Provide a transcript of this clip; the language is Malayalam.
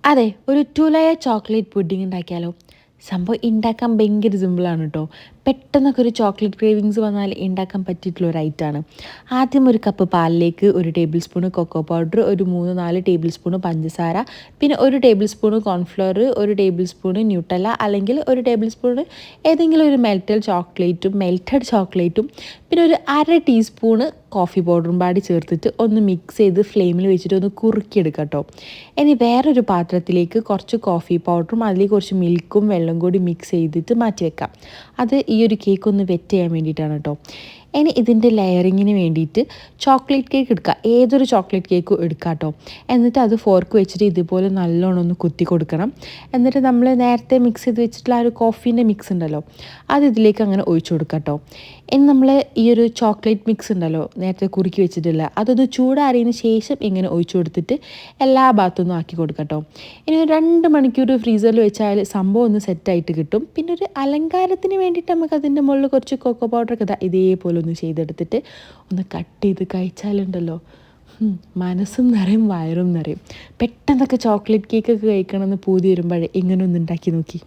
അതെ, ഒരു 2 ലെയർ ചോക്ലേറ്റ് പുഡിംഗ് ഉണ്ടാക്കിയാലോ? സംഭവം ഉണ്ടാക്കാൻ ഭയങ്കര സിമ്പിളാണ് കേട്ടോ. പെട്ടെന്നൊക്കെ ഒരു ചോക്ലേറ്റ് ക്രേവിങ്സ് വന്നാൽ ഉണ്ടാക്കാൻ പറ്റിയിട്ടുള്ള ഒരു ഐറ്റമാണ്. ആദ്യം ഒരു കപ്പ് പാലിലേക്ക് 1 ടേബിൾ സ്പൂണ് കൊക്കോ പൗഡർ, ഒരു 3-4 ടേബിൾ സ്പൂണ് പഞ്ചസാര, പിന്നെ 1 table spoon cornflour, 1 table spoon Nutella, അല്ലെങ്കിൽ 1 ടേബിൾ സ്പൂണ് ഏതെങ്കിലും ഒരു മെൽറ്റഡ് ചോക്ലേറ്റും, പിന്നെ ഒരു 1/2 ടീസ്പൂണ് കോഫി പൗഡറും പാടി ചേർത്തിട്ട് ഒന്ന് മിക്സ് ചെയ്ത് ഫ്ലെയിമിൽ വെച്ചിട്ട് ഒന്ന് കുറുക്കിയെടുക്കുക കേട്ടോ. ഇനി വേറൊരു പാത്രത്തിലേക്ക് കുറച്ച് കോഫി പൗഡറും അതിലേക്ക് കുറച്ച് മിൽക്കും വെള്ളം കൂടി മിക്സ് ചെയ്തിട്ട് മാറ്റി വെക്കാം. അത് ഈ ഒരു കേക്ക് ഒന്ന് വെറ്റ് ചെയ്യാൻ വേണ്ടിയിട്ടാണ് കേട്ടോ. ഇനി ഇതിൻ്റെ ലെയറിങ്ങിന് വേണ്ടിയിട്ട് ചോക്ലേറ്റ് കേക്ക് എടുക്കുക, ഏതൊരു ചോക്ലേറ്റ് കേക്കും എടുക്കുക കേട്ടോ. എന്നിട്ട് അത് ഫോർക്ക് വെച്ചിട്ട് ഇതുപോലെ നല്ലോണം ഒന്ന് കുത്തി കൊടുക്കണം. എന്നിട്ട് നമ്മൾ നേരത്തെ മിക്സ് ചെയ്ത് വെച്ചിട്ടുള്ള ആ ഒരു കോഫീൻ്റെ മിക്സ് ഉണ്ടല്ലോ, അത് ഇതിലേക്ക് അങ്ങനെ ഒഴിച്ചു കൊടുക്കുക കേട്ടോ. ഇനി നമ്മൾ ഈ ഒരു ചോക്ലേറ്റ് മിക്സ് ഉണ്ടല്ലോ നേരത്തെ കുറുക്കി വെച്ചിട്ടില്ല, അതൊന്ന് ചൂടാറിയതിന് ശേഷം ഇങ്ങനെ ഒഴിച്ചു കൊടുത്തിട്ട് എല്ലാ ഭാഗത്തൊന്നും ആക്കി കൊടുക്കുക കേട്ടോ. ഇനി ഒരു 2 മണിക്കൂർ ഫ്രീസറിൽ വെച്ചാൽ സംഭവം ഒന്ന് സെറ്റായിട്ട് കിട്ടും. പിന്നെ ഒരു അലങ്കാരത്തിന് വേണ്ടിയിട്ട് നമുക്ക് അതിൻ്റെ മുകളിൽ കുറച്ച് കൊക്കോ പൗഡറൊക്കെ ഇതേപോലെ ഒന്ന് ചെയ്തെടുത്തിട്ട് ഒന്ന് കട്ട് ചെയ്ത് കഴിച്ചാലുണ്ടല്ലോ, മനസ്സും നിറയും വയറും നിറയും. പെട്ടെന്നൊക്കെ ചോക്ലേറ്റ് കേക്കൊക്കെ കഴിക്കണമെന്ന് പൂതി വരുമ്പോഴേ ഇങ്ങനെ ഒന്ന് ഉണ്ടാക്കി നോക്കി.